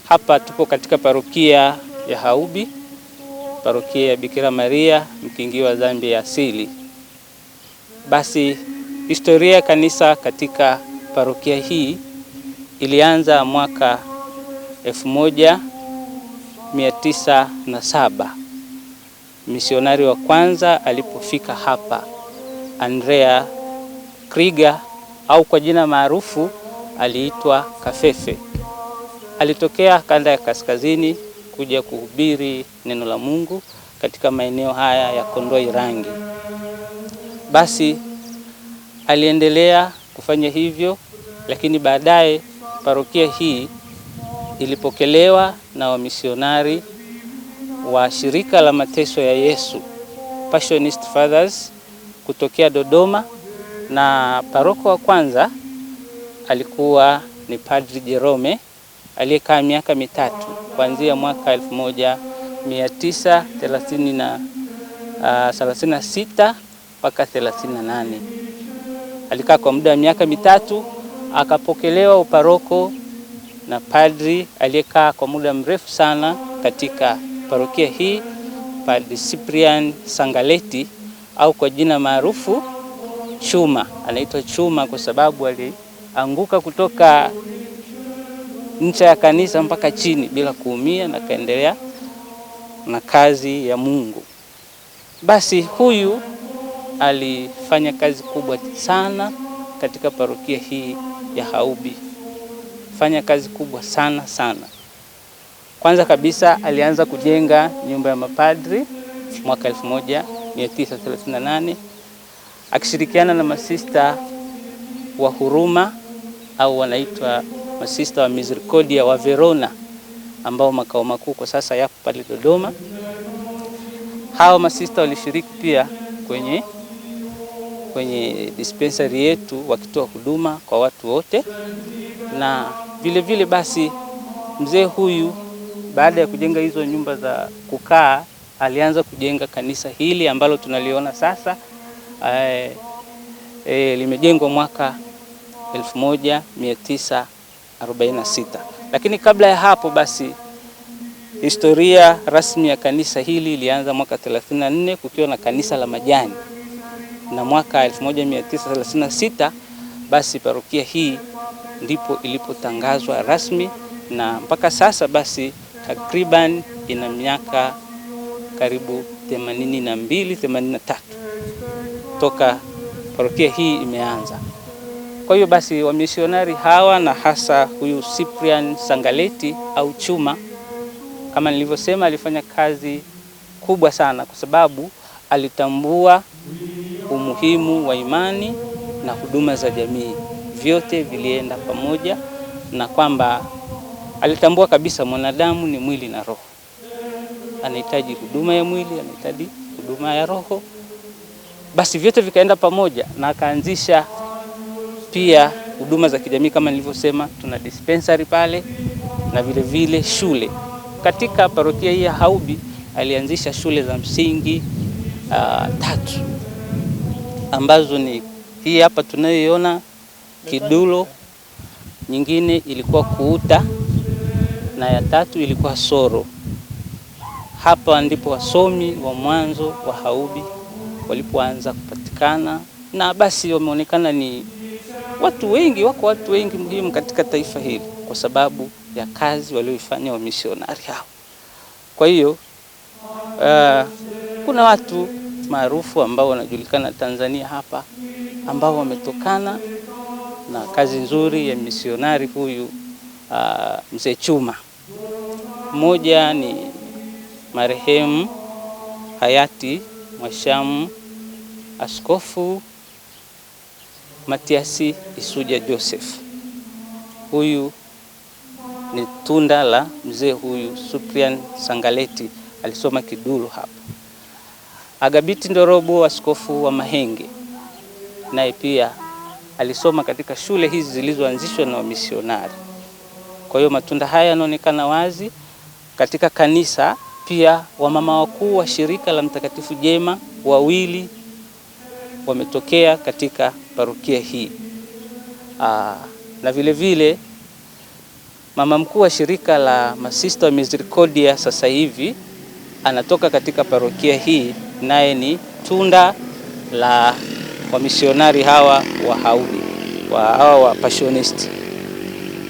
Hapa tupo katika parokia ya Haubi, parokia ya Bikira Maria mkingi wa dhambi ya asili. Basi historia ya kanisa katika parokia hii ilianza mwaka 1907. Misionari wa kwanza alipofika hapa, Andrea Krieger au kwa jina maarufu aliitwa Kafefe, alitokea kanda ya kaskazini kuja kuhubiri neno la Mungu katika maeneo haya ya Kondoi Rangi. Basi aliendelea kufanya hivyo, lakini baadaye parokia hii ilipokelewa na wamisionari wa shirika la mateso ya Yesu, Passionist Fathers, kutokea Dodoma, na paroko wa kwanza alikuwa ni Padri Jerome aliyekaa miaka mitatu kuanzia mwaka 1936 mpaka 38. Alikaa kwa muda wa miaka mitatu, akapokelewa uparoko na padri aliyekaa kwa muda mrefu sana katika parokia hii, Padri Cyprian Sangaleti au kwa jina maarufu Chuma. Anaitwa Chuma kwa sababu alianguka kutoka ncha ya kanisa mpaka chini bila kuumia na kaendelea na kazi ya Mungu. Basi huyu alifanya kazi kubwa sana katika parokia hii ya Haubi. Fanya kazi kubwa sana sana. Kwanza kabisa alianza kujenga nyumba ya mapadri mwaka 1938 akishirikiana na masista wa huruma au wanaitwa masista wa Misericordia wa Verona, ambao makao makuu kwa sasa yapo pale Dodoma. Hao masista walishiriki pia kwenye dispensary yetu wakitoa huduma kwa watu wote. Na vile vile basi mzee huyu baada ya kujenga hizo nyumba za kukaa alianza kujenga kanisa hili ambalo tunaliona sasa. Limejengwa mwaka 1946. Lakini kabla ya hapo basi historia rasmi ya kanisa hili ilianza mwaka 34 kukiwa na kanisa la majani, na mwaka 1936 basi parokia hii ndipo ilipotangazwa rasmi, na mpaka sasa basi takriban ina miaka karibu 82-83 toka parokia hii imeanza. Kwa hiyo basi wamisionari hawa na hasa huyu Cyprian Sangaleti au Chuma, kama nilivyosema, alifanya kazi kubwa sana kwa sababu alitambua umuhimu wa imani na huduma za jamii. Vyote vilienda pamoja, na kwamba alitambua kabisa mwanadamu ni mwili na roho. Anahitaji huduma ya mwili, anahitaji huduma ya roho. Basi vyote vikaenda pamoja, na akaanzisha pia huduma za kijamii kama nilivyosema, tuna dispensary pale na vile vile shule. Katika parokia hii ya Haubi alianzisha shule za msingi 3 ambazo ni hii hapa tunayoiona Kidulo, nyingine ilikuwa Kuuta, na ya 3 ilikuwa Soro. Hapa ndipo wasomi wa mwanzo wa Haubi walipoanza kupatikana, na basi wameonekana ni watu wengi, wako watu wengi muhimu katika taifa hili kwa sababu ya kazi walioifanya wa misionari hao. Kwa hiyo kuna watu maarufu ambao wanajulikana Tanzania hapa ambao wametokana na kazi nzuri ya misionari huyu mzee Chuma. Mmoja ni marehemu hayati Mwashamu Askofu Matiasi Isuja Joseph. Huyu ni tunda la mzee huyu Cyprian Sangaleti, alisoma Kidulo hapa. Agabiti Ndorobo, askofu wa Mahenge, naye pia alisoma katika shule hizi zilizoanzishwa na wamisionari. Kwa hiyo matunda haya yanaonekana wazi katika kanisa. Pia wamama wakuu wa shirika la Mtakatifu Jema 2 wametokea katika parokia hii. Na vile vile Mama mkuu wa shirika la Masista wa Misericordia sasa hivi anatoka katika parokia hii, naye ni tunda la wamisionari hawa wa Haudi, wa Passionist.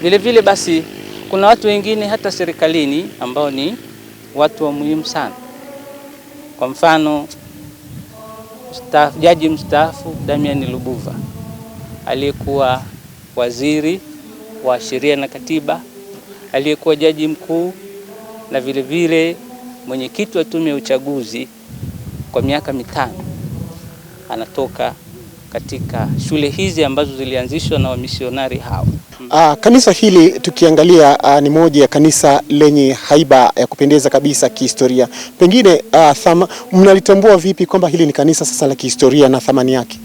Vile vile basi kuna watu wengine hata serikalini ambao ni watu wa muhimu sana. Kwa mfano jaji mstaafu Damian Lubuva aliyekuwa waziri wa sheria na katiba, aliyekuwa jaji mkuu na vile vile mwenyekiti wa tume ya uchaguzi kwa miaka 5, anatoka katika shule hizi ambazo zilianzishwa na wamisionari hao. Kanisa hili tukiangalia ni moja ya kanisa lenye haiba ya kupendeza kabisa kihistoria. Pengine mnalitambua vipi kwamba hili ni kanisa sasa la kihistoria na thamani yake?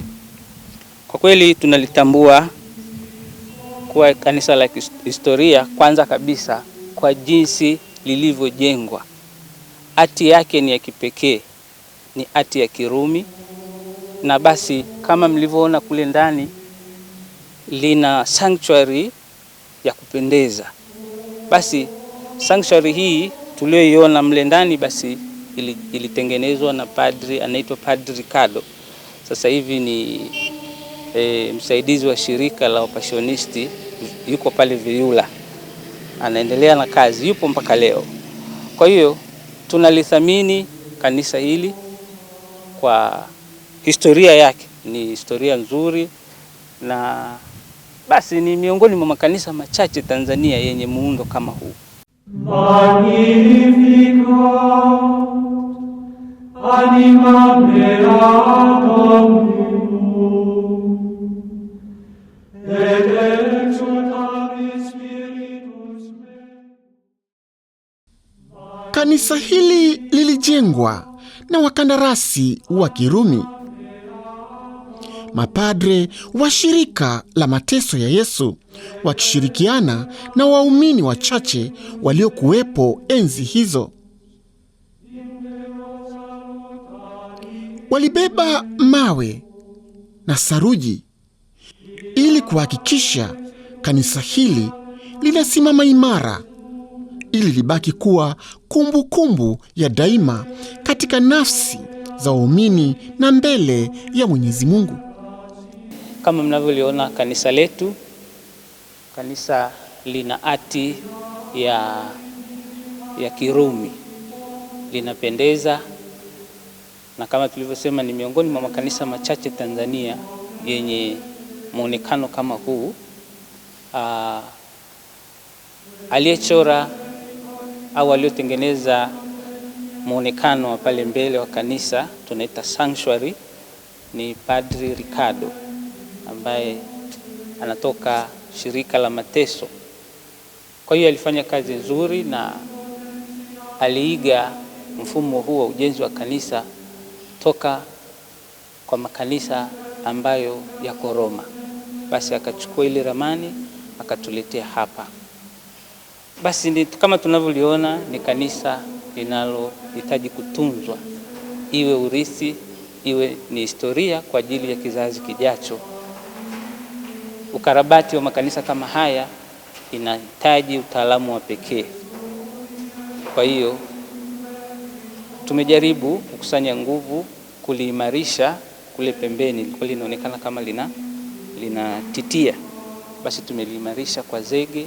Kwa kweli tunalitambua kuwa kanisa la kihistoria kwanza kabisa kwa jinsi lilivyojengwa. Hati yake ni ya kipekee, ni hati ya Kirumi, na basi kama mlivyoona kule ndani lina sanctuary ya kupendeza. Basi sanctuary hii tulioiona mle ndani basi ilitengenezwa na padri anaitwa Padri Ricardo. Sasa hivi ni msaidizi wa shirika la Passionisti, yuko pale Viula, anaendelea na kazi, yupo mpaka leo. Kwa hiyo tunalithamini kanisa hili kwa historia yake, ni historia nzuri, na basi ni miongoni mwa makanisa machache Tanzania yenye muundo kama huu. Anima mea kanisa hili lilijengwa na wakandarasi wa Kirumi. Mapadre wa shirika la mateso ya Yesu wakishirikiana na waumini wachache waliokuwepo enzi hizo walibeba mawe na saruji ili kuhakikisha kanisa hili linasimama imara, ili libaki kuwa kumbukumbu ya daima katika nafsi za waumini na mbele ya Mwenyezi Mungu. Kama mnavyoliona kanisa letu, kanisa lina hati ya Kirumi, linapendeza, na kama tulivyosema ni miongoni mwa makanisa machache Tanzania yenye muonekano kama huu. Aliyechora au aliyotengeneza muonekano wa pale mbele wa kanisa tunaita sanctuary ni Padri Ricardo, ambaye anatoka shirika la mateso. Kwa hiyo alifanya kazi nzuri na aliiga mfumo huo wa ujenzi wa kanisa toka kwa makanisa ambayo yako Roma. Basi akachukua ile ramani akatuletea hapa. Basi ni kama tunavyoliona ni kanisa linalohitaji kutunzwa, iwe urithi, iwe ni historia kwa ajili ya kizazi kijacho. Ukarabati wa makanisa kama haya inahitaji utaalamu wa pekee. Kwa hiyo tumejaribu kukusanya nguvu kuliimarisha kule pembeni, lilikuwa linaonekana kama linatitia. Basi tumeliimarisha kwa zege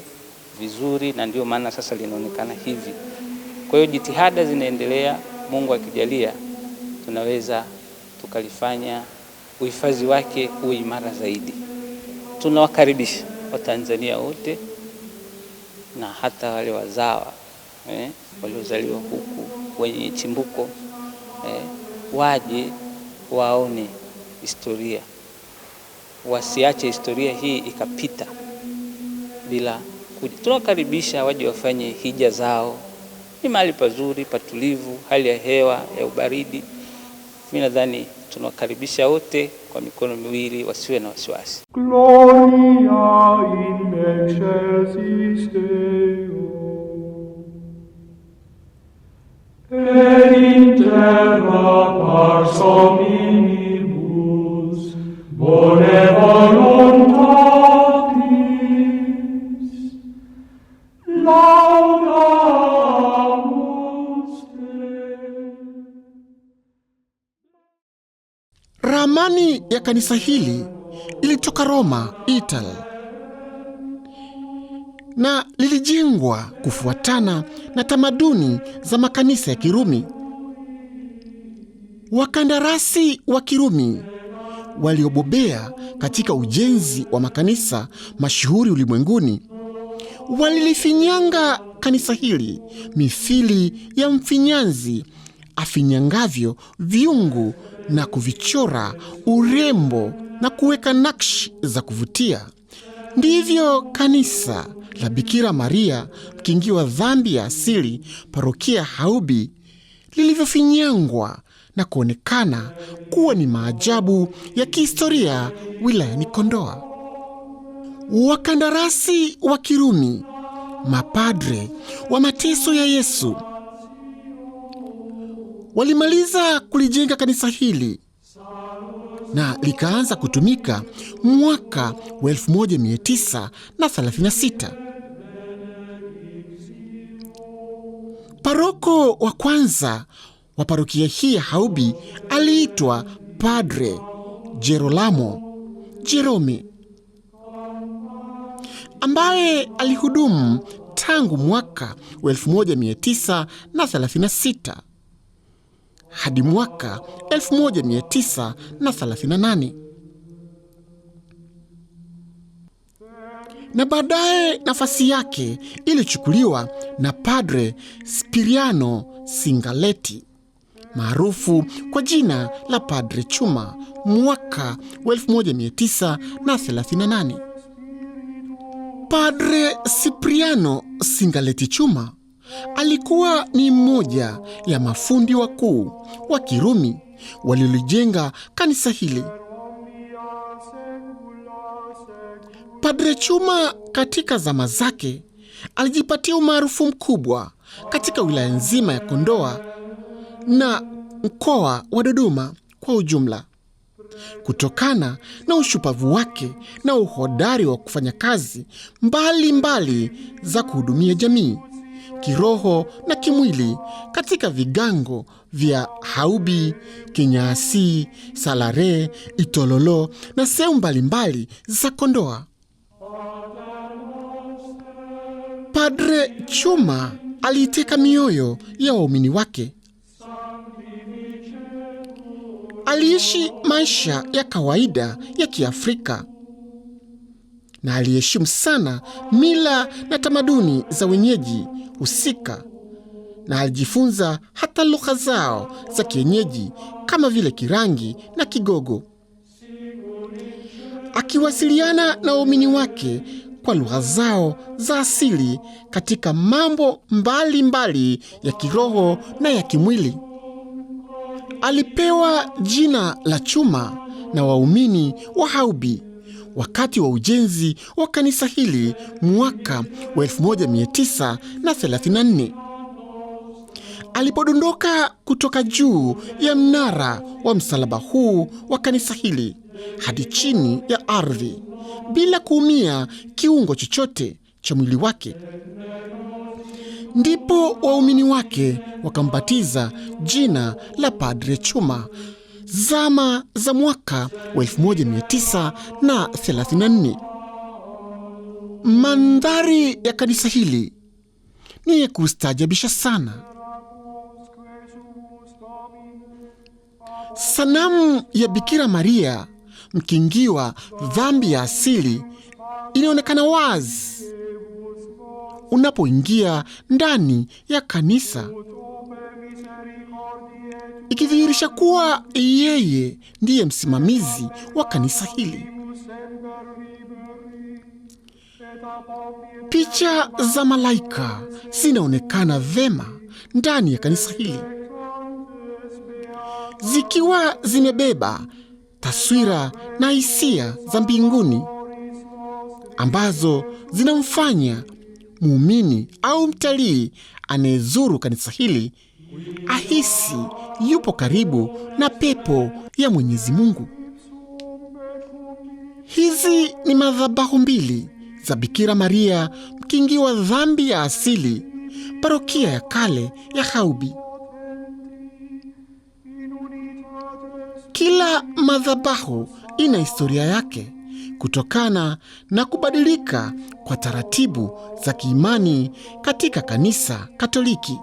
vizuri, na ndio maana sasa linaonekana hivi. Kwa hiyo jitihada zinaendelea, Mungu akijalia tunaweza tukalifanya uhifadhi wake uwe imara zaidi. Tunawakaribisha Watanzania wote na hata wale wazawa waliozaliwa huku wenye chimbuko waje waone historia, wasiache historia hii ikapita bila kuja. Tunakaribisha waje wafanye hija zao, ni mahali pazuri, patulivu, hali ya hewa ya ubaridi. Mimi nadhani tunakaribisha wote kwa mikono miwili, wasiwe na wasiwasi. Gloria in excelsis Deo, et in terra pars hominibus bone voluntatis Ramani ya kanisa hili ilitoka Roma, Italy, na lilijengwa kufuatana na tamaduni za makanisa ya Kirumi. Wakandarasi wa Kirumi waliobobea katika ujenzi wa makanisa mashuhuri ulimwenguni walilifinyanga kanisa hili mithili ya mfinyanzi afinyangavyo viungu na kuvichora urembo na kuweka nakshi za kuvutia. Ndivyo kanisa la Bikira Maria mkingi wa dhambi ya asili, parokia Haubi, lilivyofinyangwa na kuonekana kuwa ni maajabu ya kihistoria wilayani Kondoa. Wakandarasi wa Kirumi, mapadre wa mateso ya Yesu, walimaliza kulijenga kanisa hili na likaanza kutumika mwaka wa 1936. Paroko wa kwanza wa parokia hii ya Haubi aliitwa Padre Gerolamo Jerome, ambaye alihudumu tangu mwaka wa 1936 hadi mwaka 1938, na baadaye nafasi yake ilichukuliwa na Padre Spiriano Singaletti, maarufu kwa jina la Padre Chuma, mwaka wa 1938. Padre Cipriano Singaletti Chuma alikuwa ni mmoja ya mafundi wakuu wa Kirumi waliolijenga kanisa hili. Padre Chuma katika zama zake alijipatia umaarufu mkubwa katika wilaya nzima ya Kondoa na mkoa wa Dodoma kwa ujumla, kutokana na ushupavu wake na uhodari wa kufanya kazi mbalimbali za kuhudumia jamii kiroho na kimwili katika vigango vya Haubi, Kinyasi, Salare, Itololo na sehemu mbalimbali za Kondoa. Padre Chuma aliiteka mioyo ya waumini wake. Aliishi maisha ya kawaida ya Kiafrika na aliheshimu sana mila na tamaduni za wenyeji husika, na alijifunza hata lugha zao za kienyeji kama vile Kirangi na Kigogo, akiwasiliana na waumini wake kwa lugha zao za asili katika mambo mbalimbali ya kiroho na ya kimwili. Alipewa jina la Chuma na waumini wa Haubi wakati wa ujenzi wa kanisa hili mwaka wa 1934. Alipodondoka kutoka juu ya mnara wa msalaba huu wa kanisa hili hadi chini ya ardhi bila kuumia kiungo chochote cha mwili wake, ndipo waumini wake wakambatiza jina la Padre Chuma zama za mwaka wa 1934. Mandhari ya kanisa hili ni ya kustaajabisha sana. Sanamu ya Bikira Maria mkingiwa dhambi ya asili inaonekana wazi unapoingia ndani ya kanisa, ikidhihirisha kuwa yeye ndiye msimamizi wa kanisa hili. Picha za malaika zinaonekana vema ndani ya kanisa hili, zikiwa zimebeba taswira na hisia za mbinguni ambazo zinamfanya muumini au mtalii anayezuru kanisa hili ahisi yupo karibu na pepo ya Mwenyezi Mungu. Hizi ni madhabahu mbili za Bikira Maria mkingi wa dhambi ya asili, parokia ya kale ya Haubi. Kila madhabahu ina historia yake kutokana na kubadilika kwa taratibu za kiimani katika kanisa Katoliki.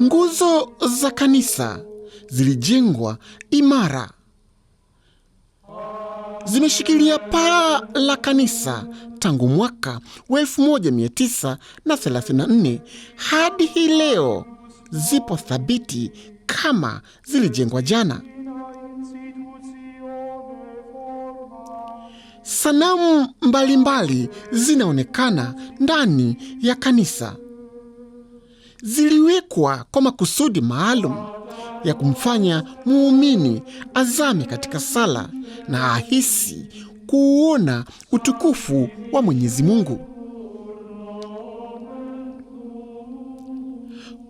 Nguzo za kanisa zilijengwa imara. Zimeshikilia paa la kanisa tangu mwaka 1934 hadi hii leo, zipo thabiti kama zilijengwa jana. Sanamu mbalimbali zinaonekana ndani ya kanisa. Ziliwekwa kwa makusudi maalum ya kumfanya muumini azame katika sala na ahisi kuona utukufu wa Mwenyezi Mungu.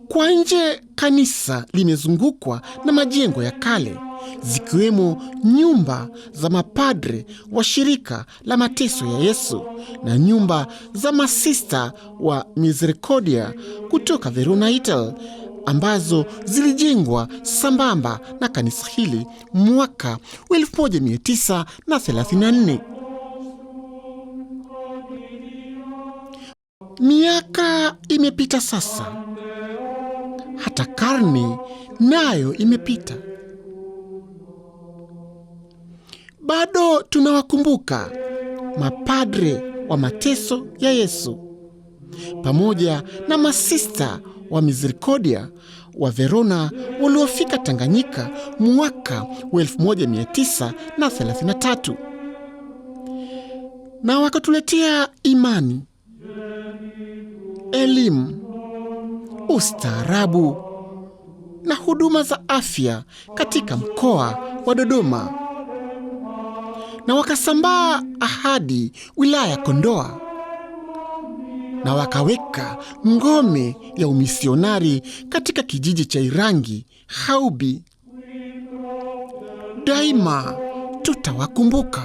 Kwa nje, kanisa limezungukwa na majengo ya kale, zikiwemo nyumba za mapadre wa shirika la mateso ya Yesu na nyumba za masista wa Misericordia kutoka Verona, Italy, ambazo zilijengwa sambamba na kanisa hili mwaka 1934. Miaka imepita sasa, hata karne nayo imepita. Bado tunawakumbuka mapadre wa mateso ya Yesu pamoja na masista wa Misericordia wa Verona waliofika Tanganyika mwaka 1933 na wakatuletea imani, elimu, ustaarabu na huduma za afya katika mkoa wa Dodoma, na wakasambaa hadi wilaya Kondoa, na wakaweka ngome ya umisionari katika kijiji cha Irangi, Haubi. Daima tutawakumbuka.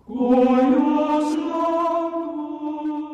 Glorious